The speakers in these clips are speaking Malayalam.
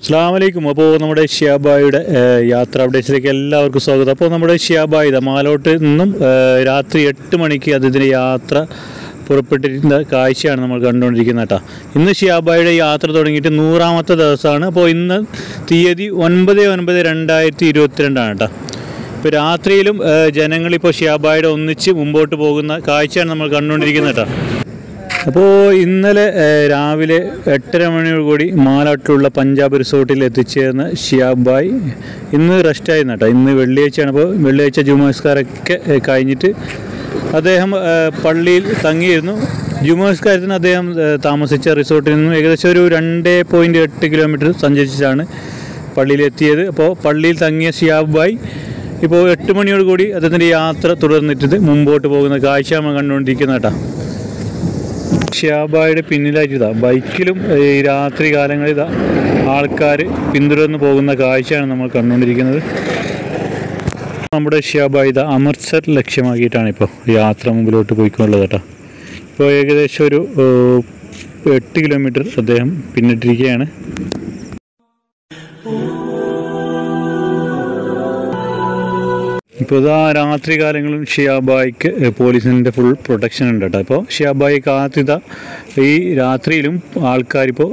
അസ്സലാമലൈക്കും. അപ്പോൾ നമ്മുടെ ഷിയാബായുടെ യാത്ര അപ്ഡേറ്റ്സിലേക്ക് എല്ലാവർക്കും സ്വാഗതം. അപ്പോൾ നമ്മുടെ ഷിയാബായി മാലോട്ട് നിന്നും രാത്രി 8 മണിക്ക് അതിൻ്റെ യാത്ര പുറപ്പെട്ടിരുന്ന കാഴ്ചയാണ് നമ്മൾ കണ്ടുകൊണ്ടിരിക്കുന്നത് കേട്ടോ. ഇന്ന് ഷിയാബായുടെ യാത്ര തുടങ്ങിയിട്ട് 100ാമത്തെ ദിവസമാണ്. അപ്പോൾ ഇന്ന് തീയതി 9/9/2022 കേട്ടോ. ഇപ്പോൾ രാത്രിയിലും ജനങ്ങളിപ്പോൾ ഷിയാബായുടെ ഒന്നിച്ച് മുമ്പോട്ട് പോകുന്ന കാഴ്ചയാണ് നമ്മൾ കണ്ടുകൊണ്ടിരിക്കുന്നത് കേട്ടോ. അപ്പോൾ ഇന്നലെ രാവിലെ 8:30 മണിയോടുകൂടി മാലാട്ടിലുള്ള പഞ്ചാബ് റിസോർട്ടിൽ എത്തിച്ചേർന്ന ഷിയാബായി ഇന്ന് റെസ്റ്റായിരുന്നു കേട്ടോ. ഇന്ന് വെള്ളിയാഴ്ചയാണ്. അപ്പോൾ വെള്ളിയാഴ്ച ജുമാസ്കാരമൊക്കെ കഴിഞ്ഞിട്ട് അദ്ദേഹം പള്ളിയിൽ തങ്ങിയിരുന്നു. ജുമാസ്കാരത്തിന് അദ്ദേഹം താമസിച്ച റിസോർട്ടിൽ നിന്നും ഏകദേശം ഒരു 2.8 കിലോമീറ്റർ സഞ്ചരിച്ചിട്ടാണ് പള്ളിയിലെത്തിയത്. അപ്പോൾ പള്ളിയിൽ തങ്ങിയ ഷിയാബായി ഇപ്പോൾ 8 മണിയോടുകൂടി അദ്ദേഹത്തിൻ്റെ യാത്ര തുടർന്നിട്ട് മുമ്പോട്ട് പോകുന്ന കാഴ്ച നമ്മൾ കണ്ടുകൊണ്ടിരിക്കുന്ന കേട്ടോ. ഷിയാബായുടെ പിന്നിലായിട്ട് ബൈക്കിലും ഈ രാത്രി കാലങ്ങളിൽ ആൾക്കാർ പിന്തുടർന്ന് പോകുന്ന കാഴ്ചയാണ് നമ്മൾ കണ്ടുകൊണ്ടിരിക്കുന്നത്. നമ്മുടെ ഷിയാബായി അമൃത്സർ ലക്ഷ്യമാക്കിയിട്ടാണ് ഇപ്പോൾ യാത്ര മുമ്പിലോട്ട് പോയിക്കൊണ്ടുള്ളത് കേട്ടോ. ഇപ്പോൾ ഏകദേശം ഒരു 8 കിലോമീറ്റർ അദ്ദേഹം പിന്നിട്ടിരിക്കുകയാണ്. ഇപ്പോൾ രാത്രി കാലങ്ങളും ഷിയാബായിക്ക് പോലീസിൻ്റെ ഫുൾ പ്രൊട്ടക്ഷൻ ഉണ്ട് കേട്ടോ. ഇപ്പോൾ ഷിയാബായി കാത്തിത ഈ രാത്രിയിലും ആൾക്കാരിപ്പോൾ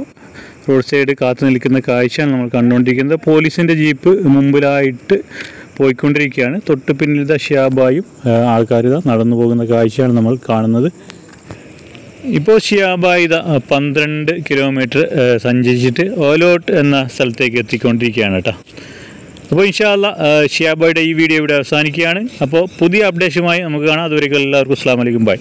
റോഡ് സൈഡ് കാത്തു നിൽക്കുന്ന കാഴ്ചയാണ് നമ്മൾ കണ്ടുകൊണ്ടിരിക്കുന്നത്. പോലീസിൻ്റെ ജീപ്പ് മുമ്പിലായിട്ട് പോയിക്കൊണ്ടിരിക്കുകയാണ്. തൊട്ട് പിന്നിൽ ഷിയാബായും ആൾക്കാർ നടന്നു പോകുന്ന കാഴ്ചയാണ് നമ്മൾ കാണുന്നത്. ഇപ്പോൾ ഷിയാബായി 12 കിലോമീറ്റർ സഞ്ചരിച്ചിട്ട് ഓലോട്ട് എന്ന സ്ഥലത്തേക്ക് എത്തിക്കൊണ്ടിരിക്കുകയാണ് കേട്ടോ. അപ്പോൾ ഇൻഷാ അല്ലാഹ് ഷിയാബായുടെ ഈ വീഡിയോ ഇവിടെ അവസാനിക്കുകയാണ്. അപ്പോൾ പുതിയ അപ്ഡേഷനുമായി നമുക്ക് കാണാം. അതുവരെയ്ക്കും എല്ലാവർക്കും അസ്സലാമു അലൈക്കും. ബൈ.